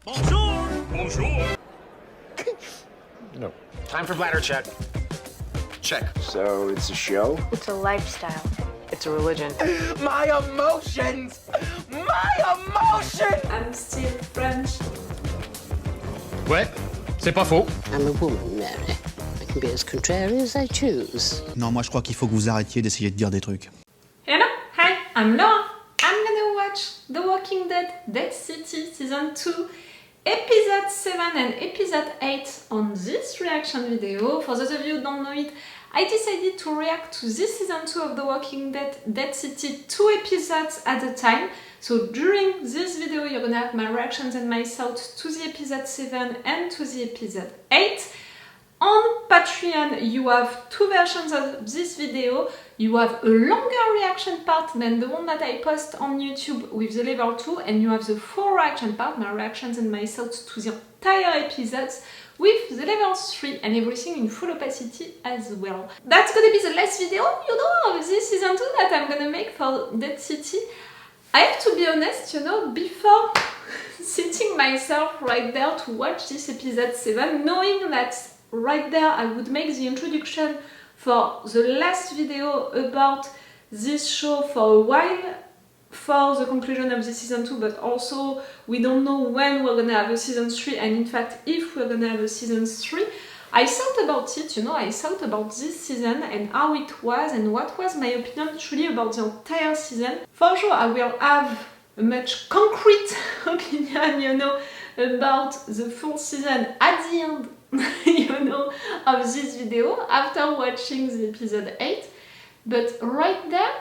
Bonjour! Bonjour! No. Time for bladder check. Check. So it's a show? It's a lifestyle. It's a religion. My emotions! My emotions! I'm still French. Ouais, c'est pas faux. I'm a woman, Mary. I can be as contrary as I choose. Non, moi je crois qu'il faut que vous arrêtiez d'essayer de dire des trucs. Hello, hi, I'm Laura. I'm gonna watch The Walking Dead Dead City Season 2, Episode 7 and Episode 8 on this reaction video. For those of you who don't know it, I decided to react to this Season 2 of The Walking Dead Dead City 2 episodes at a time. So during this video you're gonna have my reactions and my thoughts to the Episode 7 and to the Episode 8. On Patreon you have two versions of this video. You have a longer reaction part than the one that I post on YouTube with the level 2, and you have the full reaction part, my reactions and my thoughts to the entire episodes, with the level 3 and everything in full opacity as well. That's gonna be the last video, you know, of this season 2 that I'm gonna make for Dead City. I have to be honest, you know, before sitting myself right there to watch this episode 7, knowing that right there I would make the introduction for the last video about this show for a while for the conclusion of the season 2, but also we don't know when we're gonna have a season 3, and in fact if we're gonna have a season 3. I thought about it, you know, I thought about this season and how it was and what was my opinion truly about the entire season. For sure I will have a much concrete opinion, you know, about the full season at the end you know, of this video after watching the episode 8, but right there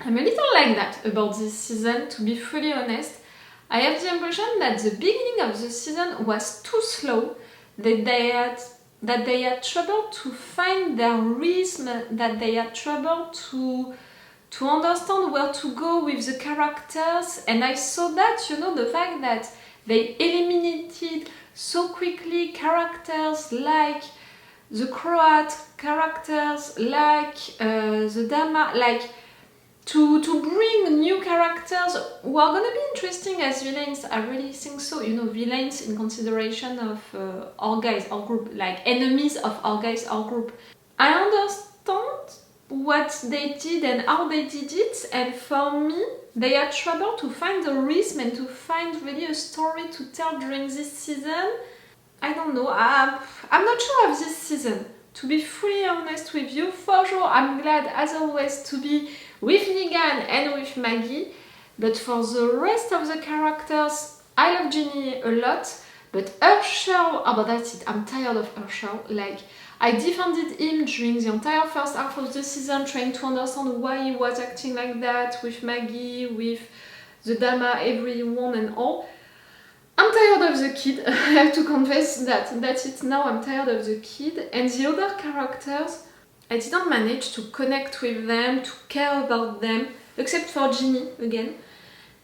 I'm a little like that about this season, to be fully honest. I have the impression that the beginning of the season was too slow, that they had trouble to find their rhythm, that they had trouble to understand where to go with the characters, and I saw that, you know, the fact that they eliminated so quickly characters like the Croat, characters like the Dama, like to bring new characters who are gonna be interesting as villains. I really think so, you know, villains in consideration of our guys, our group, like enemies of our guys, our group. I understand what they did and how they did it, and for me they had trouble to find the rhythm and to find really a story to tell during this season. I don't know, I'm not sure of this season, to be fully honest with you. For sure I'm glad as always to be with Negan and with Maggie, but for the rest of the characters I love Ginny a lot, but Herschel, oh but that's it, I'm tired of Herschel. Like, I defended him during the entire first half of the season, trying to understand why he was acting like that with Maggie, with the Dama, everyone and all. I'm tired of the kid, I have to confess that that's it now, I'm tired of the kid. And the other characters, I didn't manage to connect with them, to care about them, except for Ginny again.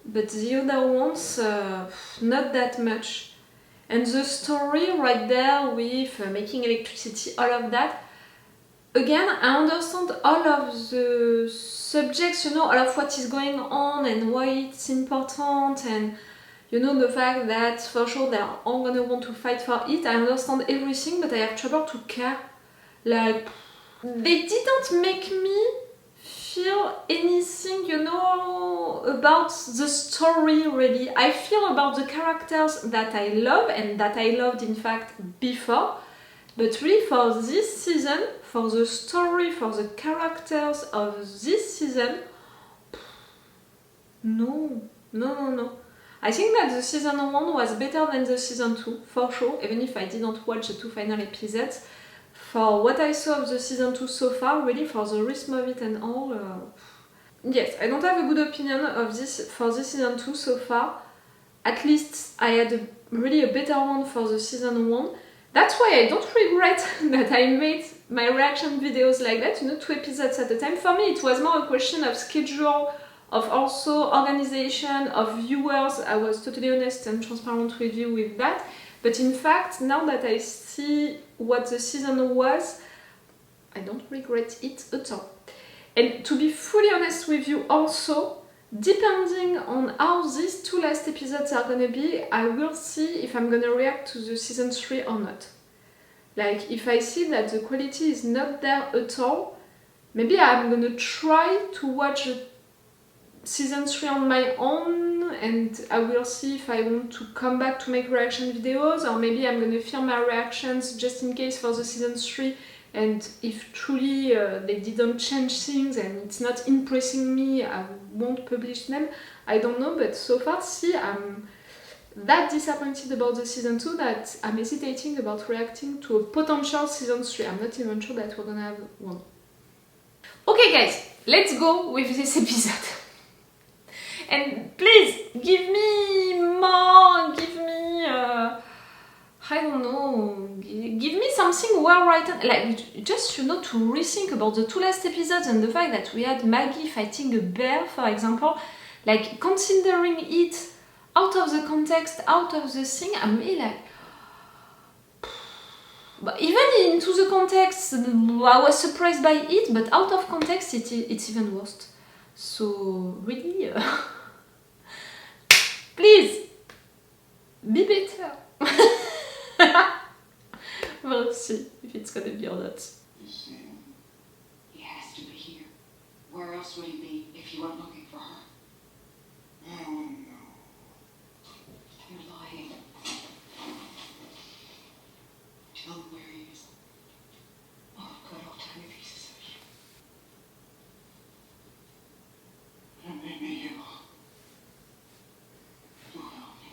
But the other ones, not that much. And the story right there with making electricity, all of that, again, I understand all of the subjects, you know, all of what is going on and why it's important, and you know, the fact that for sure they're all gonna want to fight for it. I understand everything, but I have trouble to care. Like, they didn't make me feel anything, you know, about the story really. I feel about the characters that I love and that I loved in fact before, but really for this season, for the story, for the characters of this season, no. I think that the season 1 was better than the season 2, for sure, even if I didn't watch the 2 final episodes. For what I saw of the season 2 so far, really for the rhythm of it and all, yes, I don't have a good opinion of this for the season 2 so far. At least I had really a better one for the season 1. That's why I don't regret that I made my reaction videos like that, you know, 2 episodes at a time. For me it was more a question of schedule, of also organization, of viewers. I was totally honest and transparent with you with that. But in fact, now that I see what the season was, I don't regret it at all. And to be fully honest with you also, depending on how these 2 last episodes are gonna be, I will see if I'm gonna react to the season 3 or not. Like, if I see that the quality is not there at all, maybe I'm gonna try to watch season 3 on my own, and I will see if I want to come back to make reaction videos, or maybe I'm gonna film my reactions just in case for the season 3, and if truly they didn't change things and it's not impressing me, I won't publish them. I don't know, but so far, see, I'm that disappointed about the season 2 that I'm hesitating about reacting to a potential season 3. I'm not even sure that we're gonna have one. Okay guys, let's go with this episode. And please, give me more, give me, I don't know, give me something well written, like, just, you know, to rethink about the 2 last episodes and the fact that we had Maggie fighting a bear, for example, like, considering it out of the context, out of the thing, I'm really like, but even into the context, I was surprised by it, but out of context, it's even worse. So, really, please, be better. We'll see if it's gonna be or not. You see him? He has to be here. Where else would he be if you weren't looking for her? I wouldn't know. You're lying. Tell him where he is. Oh, good old tiny pieces of you. And maybe you. You help me.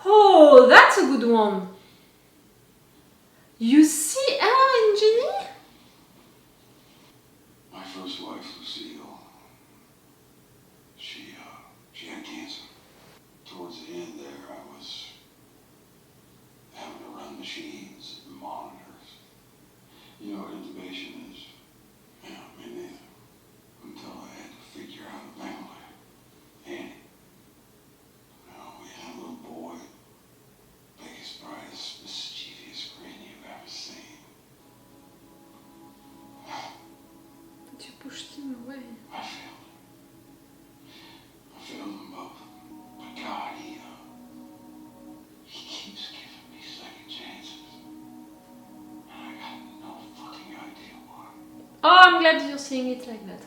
Oh, that's a good one. You see her in Ginny? My first wife, Lucille, she had cancer. Towards the end there, I was having to run machines and monitors. You know what intubation is? Yeah, me neither. Until I had to figure out a family. Annie. We had a little boy. Biggest, brightest, mischievous grin you've ever seen. But you pushed him away. I failed. I failed them both. But God, he keeps giving me second chances. And I got no fucking idea why. Oh, I'm glad you're seeing it like that.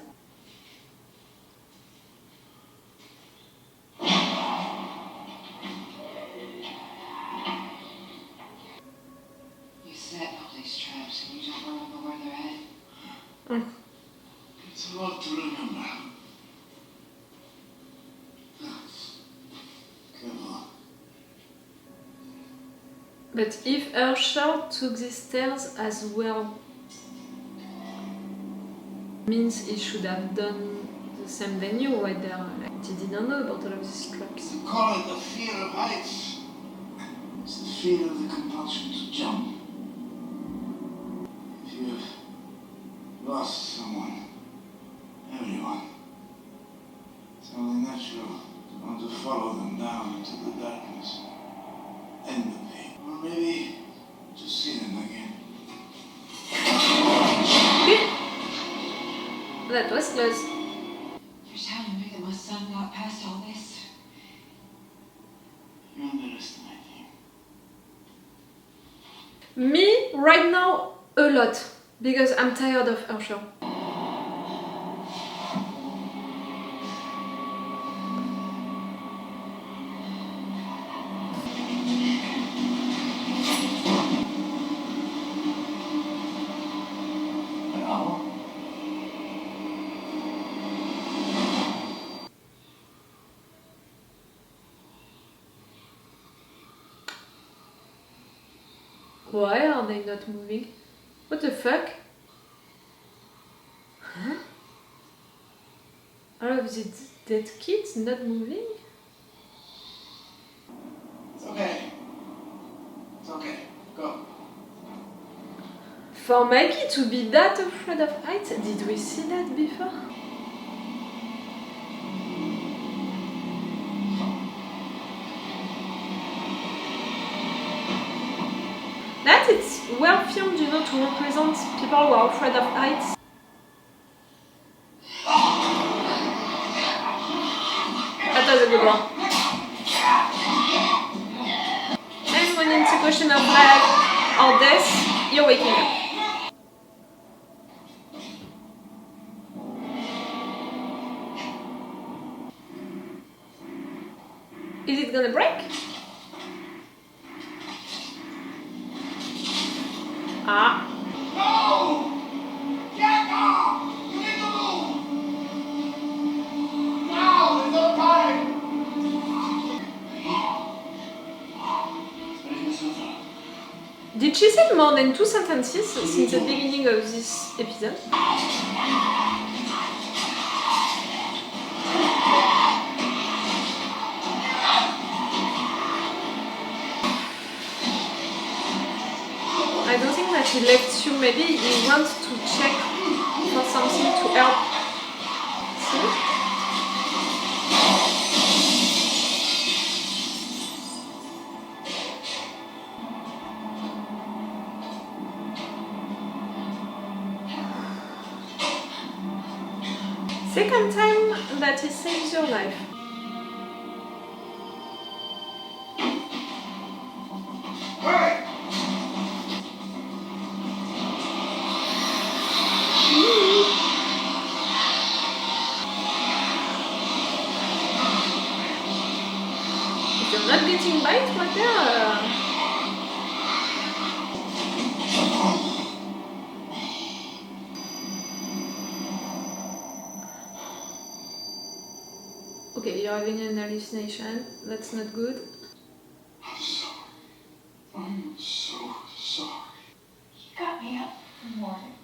You set all these traps and you don't remember where they're at. It's a lot to remember. Come on. But if Herschel took these stairs as well, means he should have done the same than you right there. Like, he didn't know about all of these traps. You call it the fear of heights. It's the fear of the compulsion to jump. If you've lost someone, anyone, it's only natural to want to follow them down into the darkness. End the pain. Or maybe just see them again. That was close. You're telling me that my son got past all this? You're underestimating. Me, right now, a lot. Because I'm tired of Herschel. Why are they not moving? What the fuck? Huh? All of the dead kids not moving? It's okay. It's okay. Go. For Maggie to be that afraid of heights, did we see that before? That it's well filmed, you know, to represent people who are afraid of heights. That was a good one. And when it's a question of life or death, you're waking up. Is it gonna break? Ah. No! Get off! You need to move! Now is the time! Did she say more than 2 sentences since the beginning of this episode? I don't think that he left you. Maybe he wants to check for something to help. See? Second time that he saves your life. Hey! If you're not getting bite right there. Okay, you're having an hallucination. That's not good. I'm sorry. I'm so sorry. You got me up in the morning.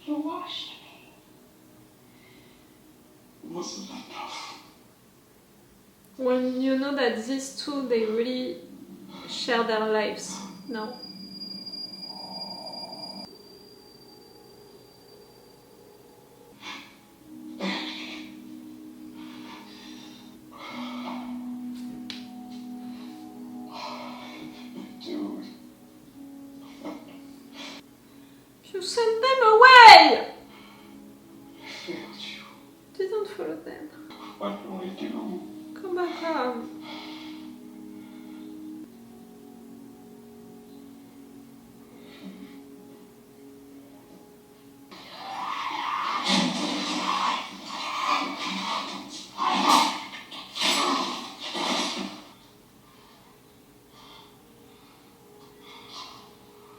You washed me. It wasn't enough. When you know that these two, they really share their lives. No. Dude. You sent them away! I failed you. Didn't follow them. What do I do? Come back home.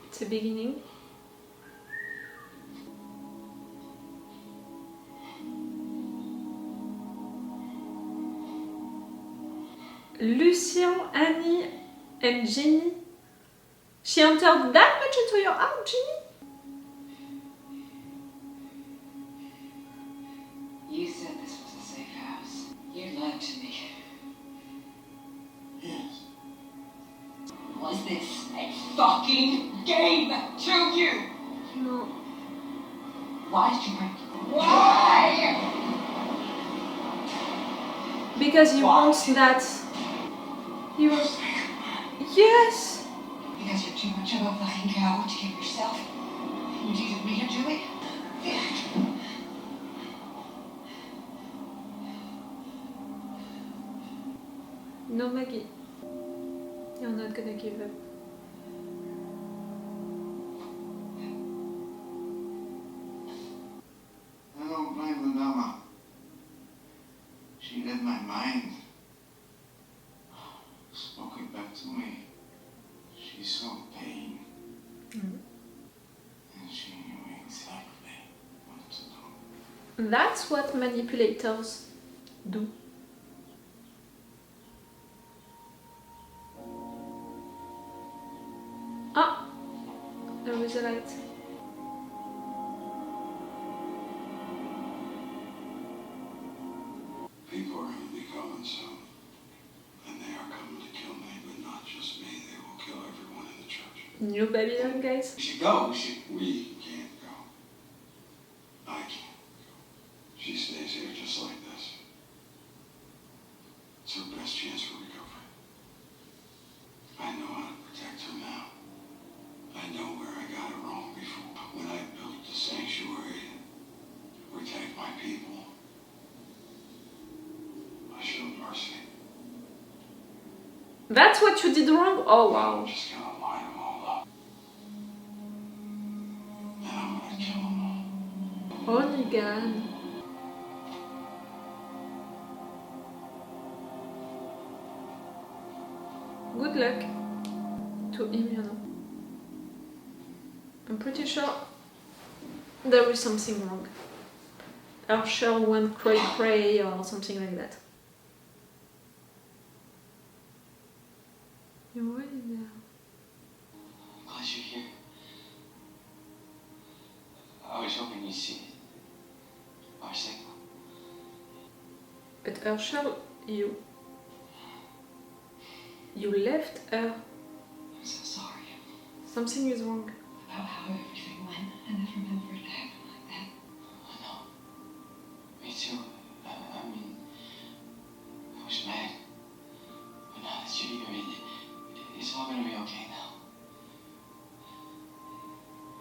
It's a beginning. Lucien, Annie, and Ginny. She entered that much into your heart, Ginny? You said this was a safe house. You lied to me. Yes. Was this a fucking game to you? No. Why did you bring me? Why? Because you want that. You want... Yes! Because you're too much of a fucking coward to give yourself. You needed me to do it. No, Maggie. You're not gonna give up. I don't blame the Nama. She read my mind. Spoke it back to me. She saw pain. And she knew exactly what to do. That's what manipulators do. Ah! There is a light. People are going to be coming soon. And they are coming to kill me, but not just me. They will kill everyone in the church. New Babylon, guys. We should go. We can't go. I can't go. She stays here just like this. It's her best chance for recovery. I know how to protect her now. I know That's what you did wrong? Oh wow. I'm just gonna line them all up. And I'm gonna kill them all. Oh Negan. Good luck to him, you know. I'm pretty sure there is something wrong. Herschel went cray-cray or something like that. You're really there. I'm glad you're here. I was hoping you'd see it. Our signal. But Herschel, you left her. I'm so sorry Something is wrong. about how everything went. I never meant for it to happen like that. I know. Me too. I mean, I was mad. But now that you're here, it's all gonna be okay now.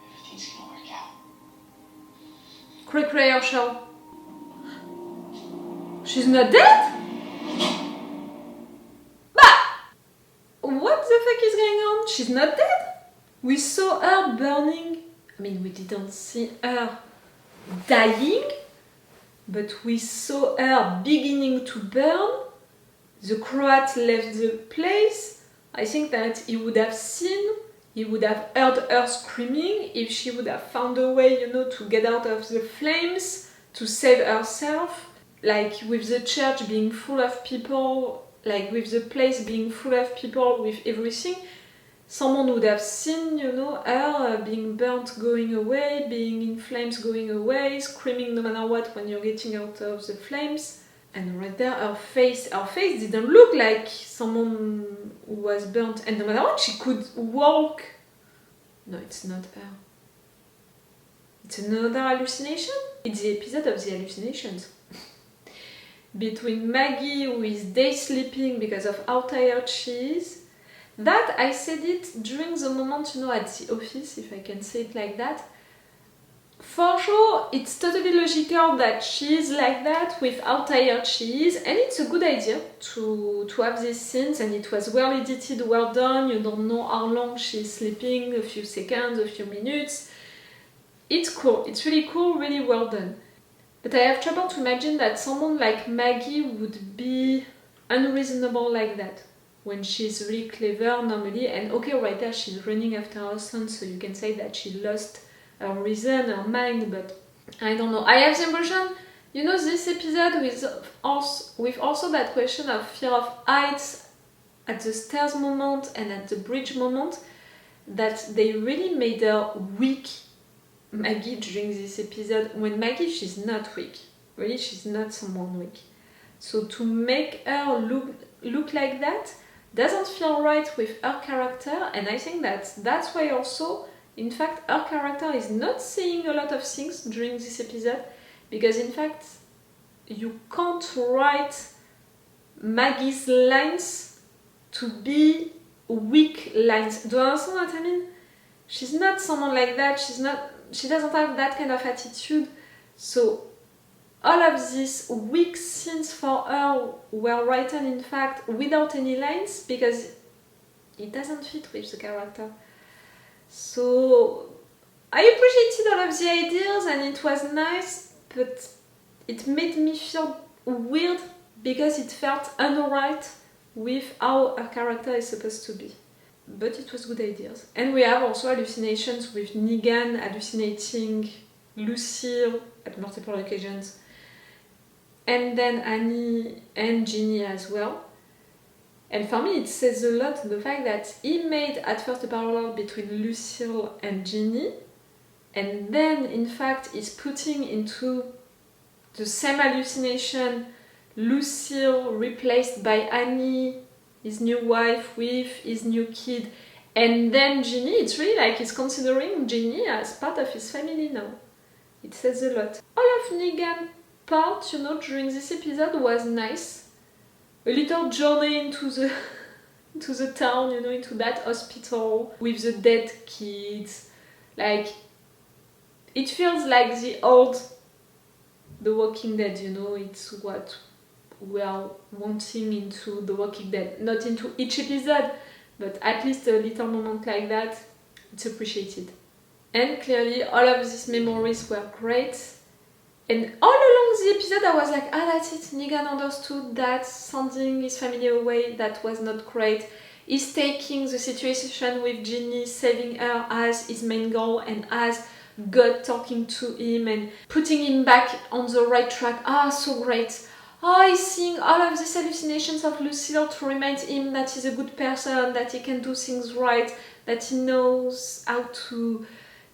Everything's gonna work out. Cray-cray, Herschel. She's not dead? What the fuck is going on? She's not dead? We saw her burning. I mean, we didn't see her dying, but we saw her beginning to burn. The Croat left the place. I think that he would have heard her screaming if she would have found a way, you know, to get out of the flames, to save herself. Like with the church being full of people, like with the place being full of people, with everything, someone would have seen, you know, her being burnt going away, being in flames going away, screaming no matter what when you're getting out of the flames. And right there, her face didn't look like someone who was burnt. And no matter what, she could walk. No, it's not her. It's another hallucination. It's the episode of the hallucinations. Between Maggie, who is day sleeping because of how tired she is. That, I said it during the moment, you know, at the office, if I can say it like that. For sure, it's totally logical that she is like that with how tired she is, and it's a good idea to have these scenes, and it was well edited, well done. You don't know how long she's sleeping, a few seconds, a few minutes. It's cool, it's really cool, really well done. But I have trouble to imagine that someone like Maggie would be unreasonable like that when she's really clever normally. And okay, right there she's running after her son, so you can say that she lost her reason, her mind, but I don't know. I have the impression, you know, this episode with also that question of fear of heights at the stairs moment and at the bridge moment, that they really made her weak, Maggie, during this episode. When Maggie, she's not weak. Really, she's not someone weak. So to make her look like that doesn't feel right with her character, and I think that's why also, in fact, her character is not saying a lot of things during this episode, because in fact, you can't write Maggie's lines to be weak lines. Do you understand what I mean? She's not someone like that. She doesn't have that kind of attitude. So all of these weak scenes for her were written, in fact, without any lines, because it doesn't fit with the character. So I appreciated all of the ideas and it was nice, but it made me feel weird because it felt unright with how her character is supposed to be. But it was good ideas. And we have also hallucinations with Negan hallucinating Lucille at multiple occasions, and then Annie and Ginny as well. And for me it says a lot, the fact that he made at first a parallel between Lucille and Ginny, and then in fact is putting into the same hallucination Lucille replaced by Annie, his new wife with his new kid, and then Ginny. It's really like he's considering Ginny as part of his family now. It says a lot. All of Negan part, you know, during this episode was nice. A little journey into the town, you know, into that hospital with the dead kids. Like, it feels like the Walking Dead, you know. It's what, we are wanting into The Walking Dead. Not into each episode, but at least a little moment like that, it's appreciated. And clearly all of these memories were great. And all along the episode I was like, that's it, Negan understood that sending his family away, that was not great. He's taking the situation with Ginny, saving her as his main goal and as God talking to him and putting him back on the right track. So great. He's seeing all of these hallucinations of Lucille to remind him that he's a good person, that he can do things right, that he knows how to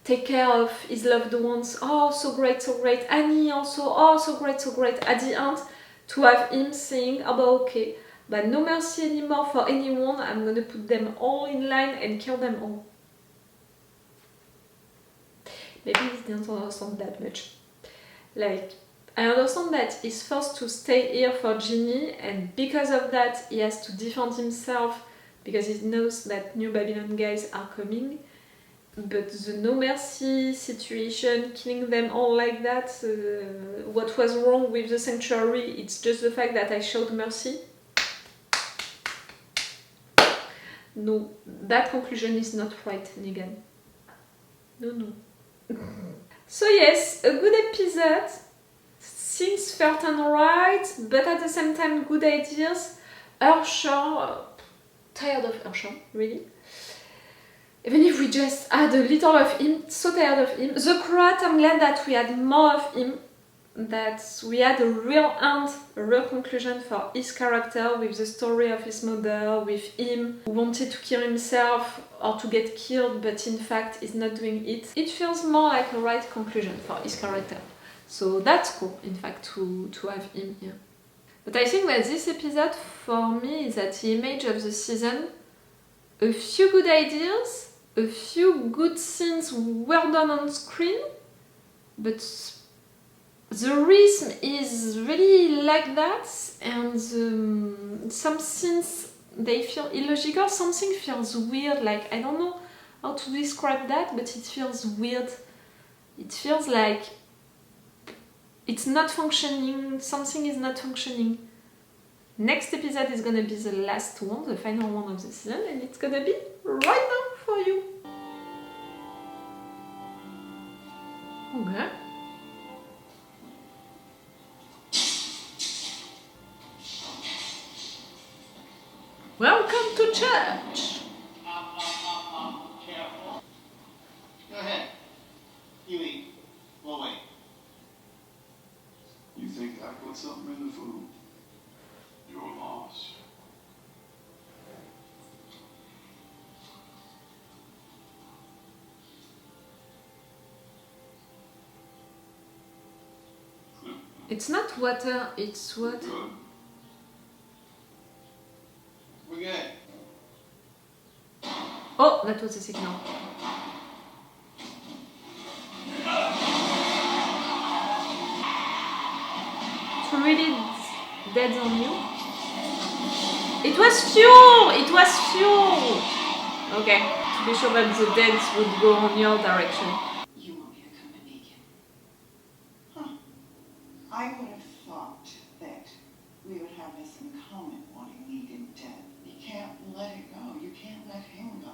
take care of his loved ones. So great, so great. Annie also, so great, so great. At the end, to have him saying, okay, but no mercy anymore for anyone, I'm gonna put them all in line and kill them all. Maybe he didn't understand that much. Like, I understand that he's forced to stay here for Ginny, and because of that he has to defend himself because he knows that New Babylon guys are coming. But the no mercy situation, killing them all like that, what was wrong with the sanctuary? It's just the fact that I showed mercy. No, that conclusion is not right, Negan. No. So yes, a good episode. Things felt alright, but at the same time good ideas. Herschel, tired of Herschel, really. Even if we just had a little of him, so tired of him. The Croat, I'm glad that we had more of him, that we had a real end, a real conclusion for his character with the story of his mother, with him who wanted to kill himself or to get killed, but in fact is not doing it. It feels more like a right conclusion for his character. So that's cool, in fact, to have him here. But I think that this episode, for me, is at the image of the season. A few good ideas, a few good scenes were done on screen, but the rhythm is really like that, and some scenes, they feel illogical, something feels weird, like I don't know how to describe that, but it feels weird. It feels like it's not functioning, something is not functioning. Next episode is gonna be the last one, the final one of the season, and it's gonna be right now for you. Okay. Welcome to church! Careful. Go ahead. You eat. We'll wait. You think I put something in the food? Your loss. It's not water, it's what? Good. We're good. Oh, that was a signal. It's really dead on you. It was fuel! It was fuel! Okay, to be sure that the deads would go on your direction. You want me to come to Negan? I would have thought that we would have this in common, wanting Negan dead. You can't let it go. You can't let him go.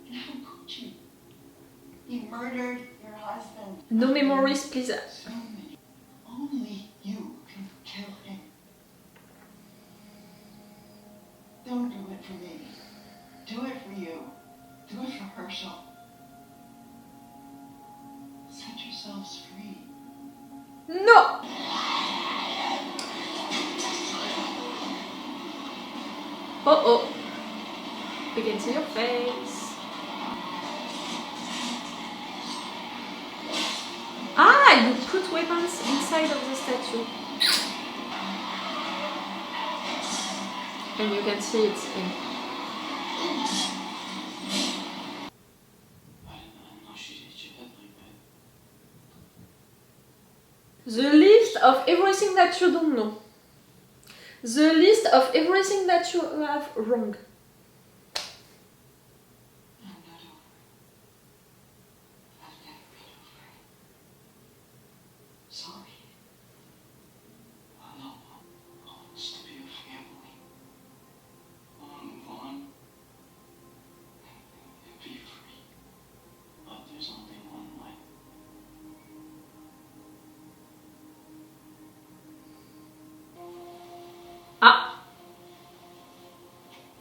And how could you? You murdered your husband. No memories, please. So many. Only you can kill him. Don't do it for me. Do it for you. Do it for Herschel. Set yourselves free. No! Oh. We can see your face. You put weapons inside of the statue. And you can see it's in. I didn't know she'd hit your head like that. The list of everything that you don't know. The list of everything that you have wrong. I'm not over it. I've never been over it. Sorry.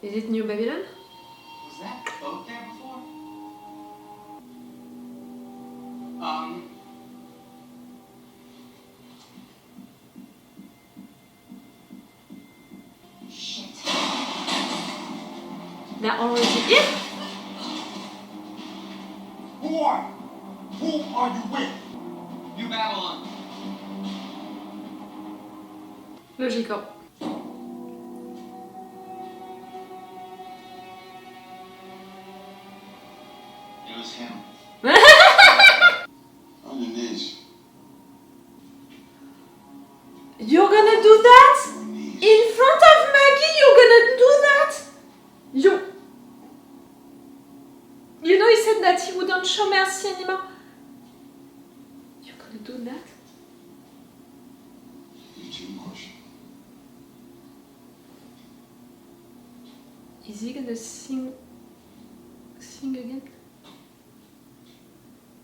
Is it New Babylon? Was that boat there before? Shit. They're already here? Who are you? Who are you with? New Babylon. Logical. It was him. On your knees. You're gonna do that? Your knees. In front of Maggie, you're gonna do that? You know he said that he wouldn't show mercy anymore. You're gonna do that? You too, Marshall. Is he gonna sing again?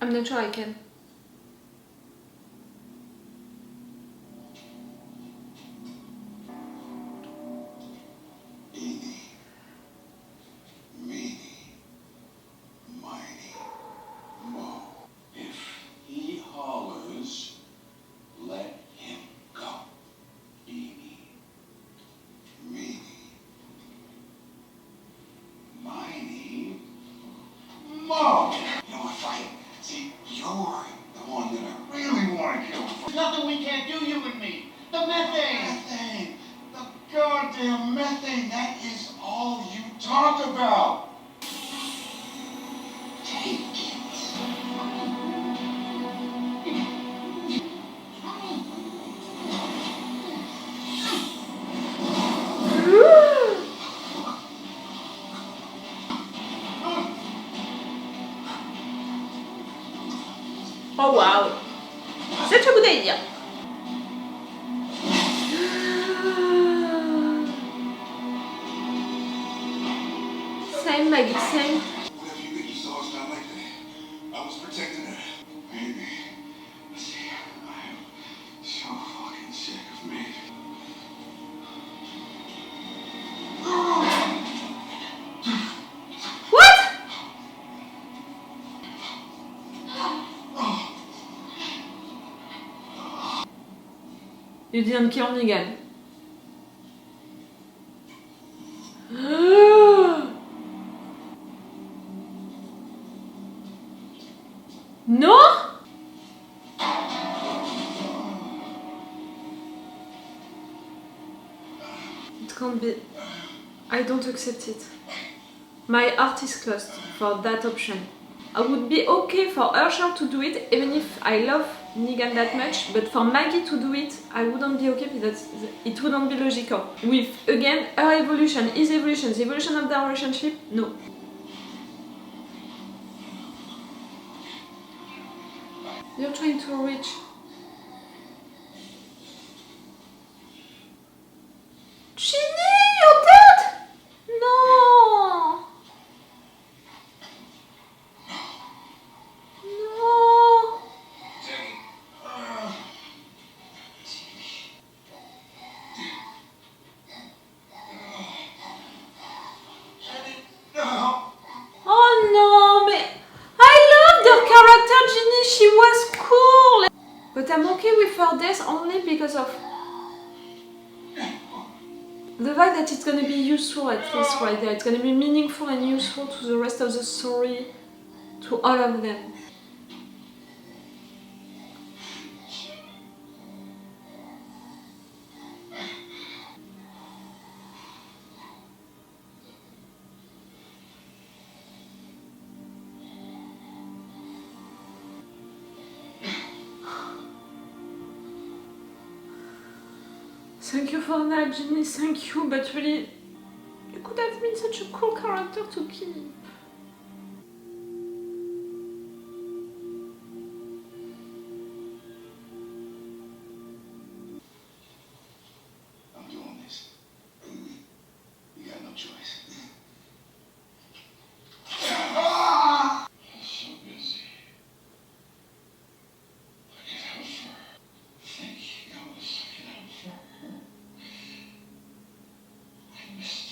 I'm not sure I can. Eeny, meeny, miny, mo. If he hollers, let him go. Eeny, meeny, miny, mo. You know what, fuck it. See, you're the one that I really want to kill. There's nothing we can't do, you and me. The methane. Methane! The goddamn methane! That is all you talk about! Take it. Oh wow! Such a good idea! Same, Maggie, same. Whatever you think you saw is not like that. I was protecting her. Maybe. See, I am so fucking sick of me. What? You didn't kill Negan. No? It can't be. I don't accept it. My heart is closed for that option. I would be okay for Herschel to do it, even if I love Negan that much, but for Maggie to do it, I wouldn't be okay because it wouldn't be logical. With, again, her evolution, his evolution, the evolution of their relationship, no. You're trying to reach. Ginny, you're dead! No! No! Oh no, but I loved her character, Ginny, she was cool! But I'm okay with her death only because of the fact that it's gonna be useful at least right there. It's gonna be meaningful and useful to the rest of the story, to all of them. Thank you for that, Ginny, thank you, but really, you could have been such a cool character to keep. I'm doing this. You got no choice. I'm so busy. Looking out for her. Thinking I was looking out for her. I missed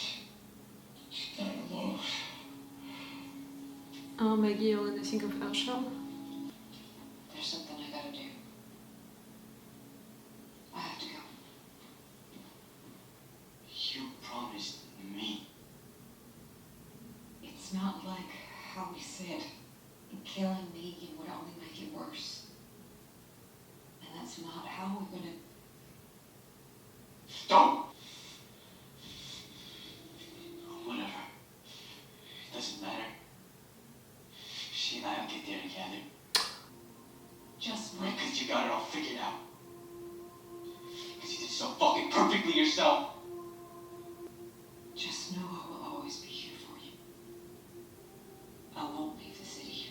Maggie or when I think of Herschel. There's something I gotta do. I have to go. You promised me. It's not like how we said. Killing Negan would only make it worse. And that's not how we're gonna... Don't! Whatever. It doesn't matter. She and I will get there together. Just Right, wait. because you got it all figured out. Because you did so fucking perfectly yourself. Just know I will always be here for you. I won't leave the city.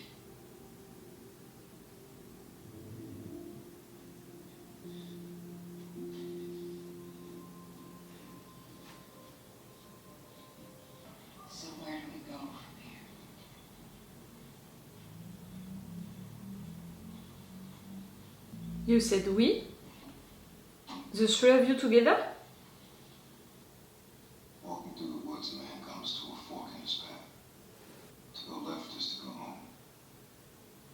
So where do we go from here? You said we? The three of you together? Walking through the woods, a man comes to a fork in his path. To go left is to go home.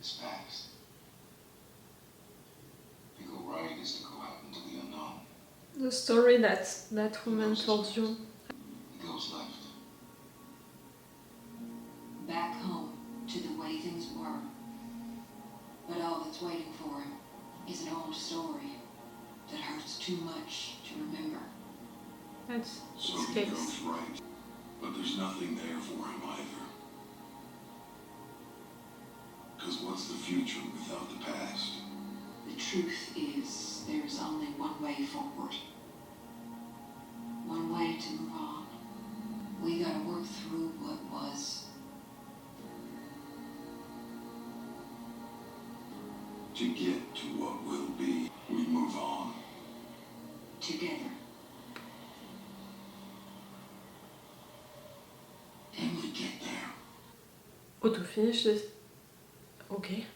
It's past. If you go right is to go out into the unknown. The story that woman told you. He goes left. Back home to the way things were. But all that's waiting for him is an old story that hurts too much to remember. That's So his he case. goes right. But there's nothing there for him either. Because what's the future without the past? The truth is, there's only one way forward. One way to move on. We gotta work through what was. To get to what will be, we move on. Together. And we get there. Oh, to finish the... Okay.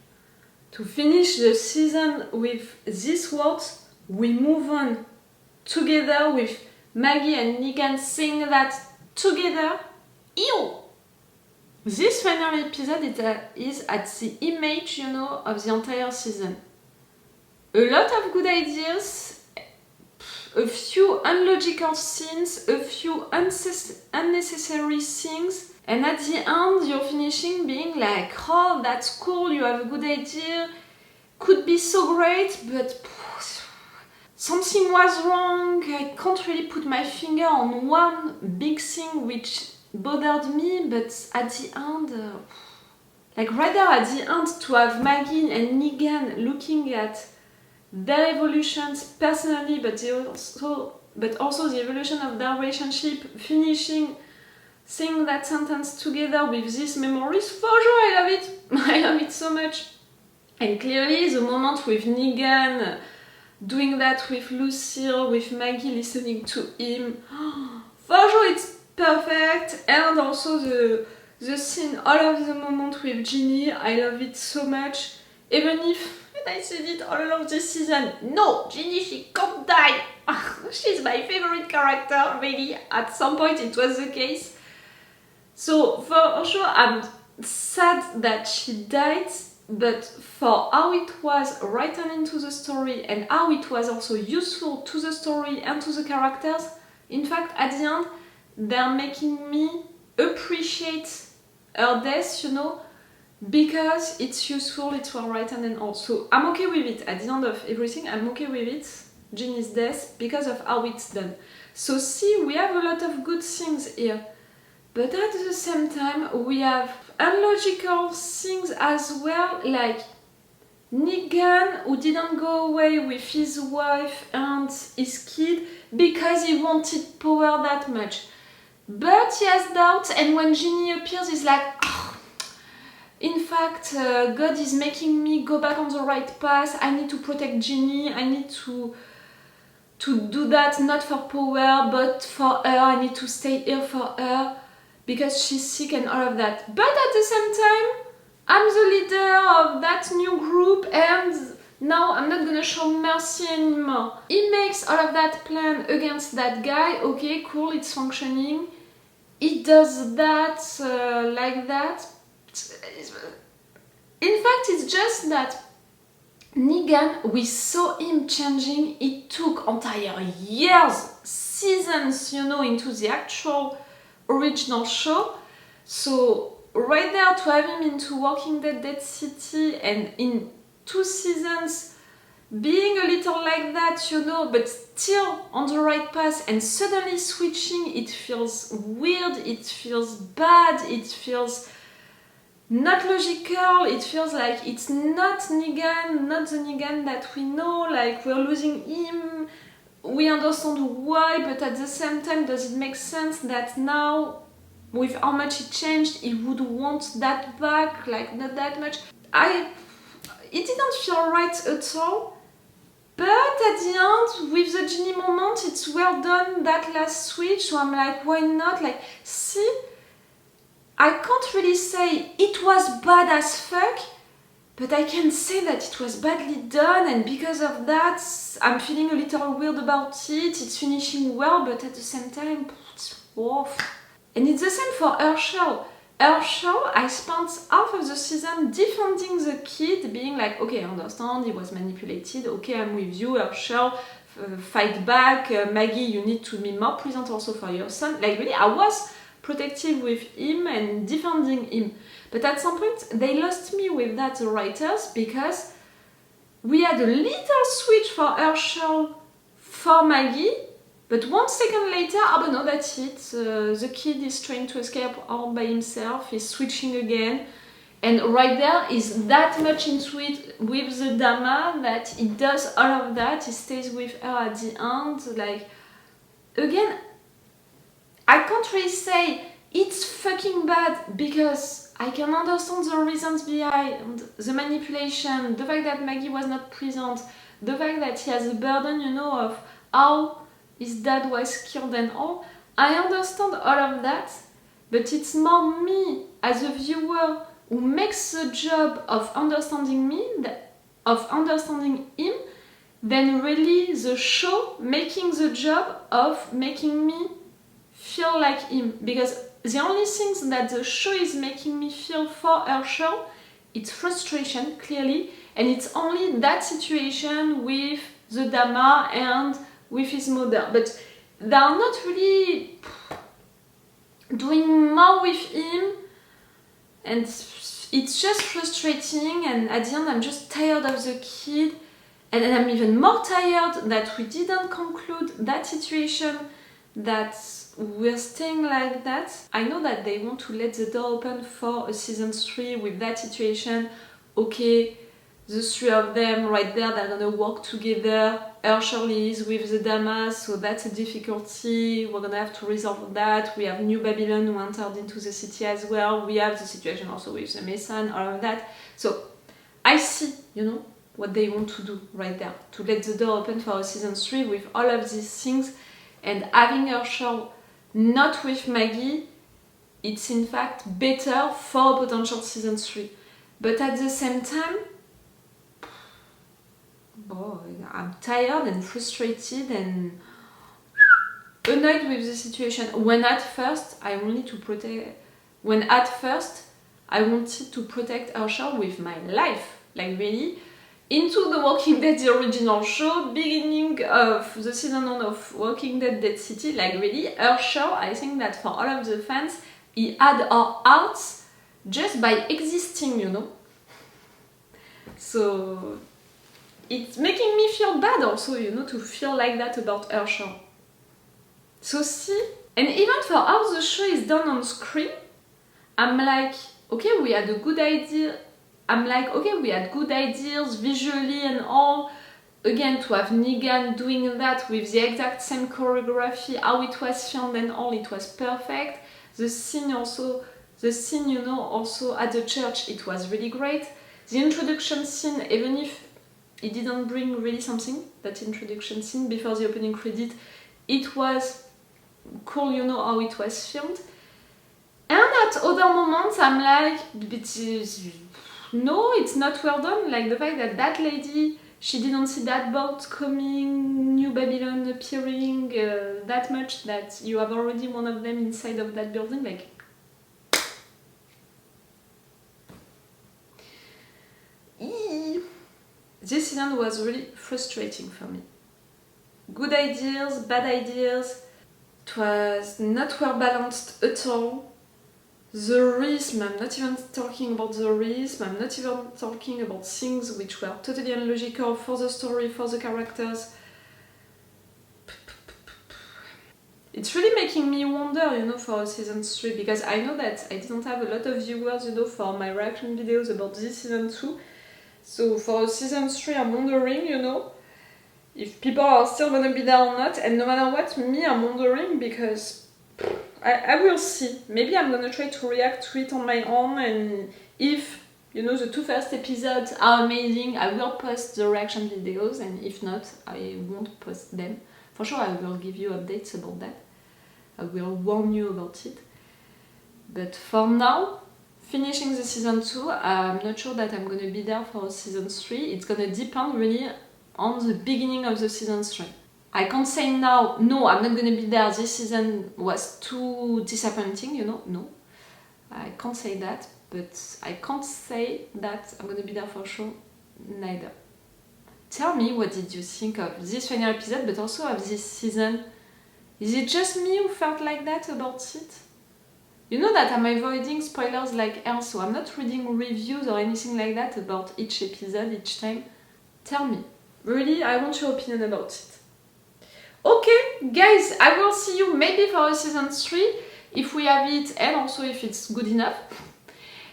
To finish the season with these words, we move on together with Maggie and Negan saying that together. Ew! This final episode is at the image, you know, of the entire season. A lot of good ideas, a few unlogical scenes, a few unnecessary things, and at the end you're finishing being like, oh, that's cool, you have a good idea, could be so great, but something was wrong, I can't really put my finger on one big thing which bothered me, but at the end, like rather at the end to have Maggie and Negan looking at their evolutions personally, but also the evolution of their relationship, finishing saying that sentence together with these memories, for sure I love it. I love it so much. And clearly the moment with Negan doing that with Lucille, with Maggie listening to him, for sure it's perfect. And also the scene, all of the moment with Ginny, I love it so much. Even if, and I said it all along this season, no, Ginny, she can't die. She's my favorite character, really. At some point it was the case. So for sure I'm sad that she died, but for how it was written into the story and how it was also useful to the story and to the characters, in fact at the end they're making me appreciate her death, you know, because it's useful, it's well written, and also I'm okay with it. At the end of everything, I'm okay with it, Ginny's death, because of how it's done. So see, we have a lot of good things here, but at the same time we have unlogical things as well, like Negan, who didn't go away with his wife and his kid because he wanted power that much. But he has doubts, and when Ginny appears, he's like, oh, in fact, God is making me go back on the right path. I need to protect Ginny. I need to do that not for power, but for her. I need to stay here for her because she's sick and all of that. But at the same time, I'm the leader of that new group, and now I'm not gonna show mercy anymore. He makes all of that plan against that guy. Okay, cool, it's functioning. He does that like that. In fact, it's just that Negan, we saw him changing. It took entire years, seasons, you know, into the actual original show. So right there to have him into Walking Dead Dead City and in 2 seasons being a little like that, you know, but still on the right path and suddenly switching, it feels weird, it feels bad, it feels not logical, it feels like it's not Negan, not the Negan that we know, like we're losing him, we understand why, but at the same time, does it make sense that now, with how much he changed, he would want that back, like not that much? It didn't feel right at all. But at the end, with the Ginny moment, it's well done, that last switch, so I'm like, why not? Like, see, I can't really say it was bad as fuck, but I can say that it was badly done, and because of that, I'm feeling a little weird about it. It's finishing well, but at the same time, it's off. And it's the same for Herschel. Herschel, I spent half of the season defending the kid, being like, okay, I understand, he was manipulated, okay, I'm with you, Herschel, fight back, Maggie, you need to be more present also for your son. Like, really, I was protective with him and defending him. But at some point, they lost me with that, the writers, because we had a little switch for Herschel for Maggie, but 1 second later, oh but no, that's it. The kid is trying to escape all by himself, he's switching again. And right there is that much into it with the Dama that he does all of that, he stays with her at the end. Like, again, I can't really say it's fucking bad because I can understand the reasons behind the manipulation, the fact that Maggie was not present, the fact that he has a burden, you know, of how his dad was killed and all. I understand all of that, but it's more me as a viewer who makes the job of understanding him, than really the show making the job of making me feel like him. Because the only things that the show is making me feel for Herschel, it's frustration, clearly, and it's only that situation with the Dama and with his mother. But they are not really doing more with him, and it's just frustrating, and at the end I'm just tired of the kid, and I'm even more tired that we didn't conclude that situation, that we're staying like that. I know that they want to let the door open for a season 3 with that situation. Okay, the 3 of them right there, they're gonna work together. Herschel is with the Dama, so that's a difficulty. We're gonna have to resolve that. We have New Babylon who entered into the city as well. We have the situation also with the Mason, all of that. So I see, you know, what they want to do right there, to let the door open for a season 3 with all of these things, and having Herschel not with Maggie, it's in fact better for potential season 3. But at the same time, boy, I'm tired and frustrated and annoyed with the situation. When at first I wanted to protect Herschel with my life, like really, into The Walking Dead, the original show, beginning of the season 1 of Walking Dead Dead City, like really, Herschel, I think that for all of the fans, he had our hearts just by existing, you know. So it's making me feel bad also, you know, to feel like that about Herschel. So see, and even for how the show is done on screen, I'm like, okay, we had a good idea. I'm like, okay, we had good ideas visually and all. Again, to have Negan doing that with the exact same choreography, how it was filmed and all, it was perfect. The scene, you know, also at the church, it was really great. The introduction scene, even if it didn't bring really something, that introduction scene before the opening credit, it was cool, you know, how it was filmed. And at other moments, I'm like, no, it's not well done. Like the fact that that lady, she didn't see that boat coming, New Babylon appearing that much, that you have already one of them inside of that building. Like, this season was really frustrating for me. Good ideas, bad ideas, it was not well balanced at all. The rhythm, I'm not even talking about the rhythm, I'm not even talking about things which were totally illogical for the story, for the characters. It's really making me wonder, you know, for season 3, because I know that I didn't have a lot of viewers, you know, for my reaction videos about this season 2. So for season 3, I'm wondering, you know, if people are still gonna be there or not, and no matter what, me, I'm wondering, because I will see. Maybe I'm gonna try to react to it on my own, and if, you know, the 2 first episodes are amazing, I will post the reaction videos, and if not, I won't post them. For sure, I will give you updates about that. I will warn you about it. But for now, finishing the season 2, I'm not sure that I'm gonna be there for season 3. It's gonna depend really on the beginning of the season 3. I can't say now, no, I'm not gonna be there, this season was too disappointing, you know, no. I can't say that, but I can't say that I'm gonna be there for sure, neither. Tell me, what did you think of this final episode, but also of this season? Is it just me who felt like that about it? You know that I'm avoiding spoilers like hell, so I'm not reading reviews or anything like that about each episode, each time. Tell me. Really, I want your opinion about it. Okay, guys, I will see you maybe for season 3, if we have it, and also if it's good enough.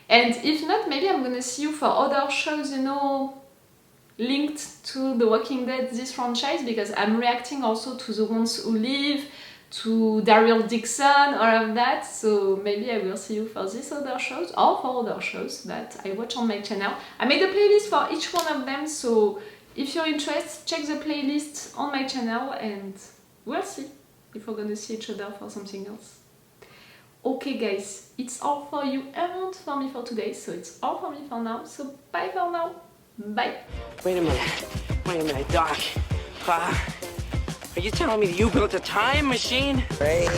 And if not, maybe I'm gonna see you for other shows, you know, linked to The Walking Dead, this franchise, because I'm reacting also to the ones who live, to Daryl Dixon, all of that, so maybe I will see you for these other shows, or for other shows that I watch on my channel. I made a playlist for each one of them, so if you're interested, check the playlist on my channel, and we'll see if we're gonna see each other for something else. Okay guys, it's all for you and for me for today, so it's all for me for now, so bye for now. Bye. Wait a minute, Doc. Are you telling me that you built a time machine? Great.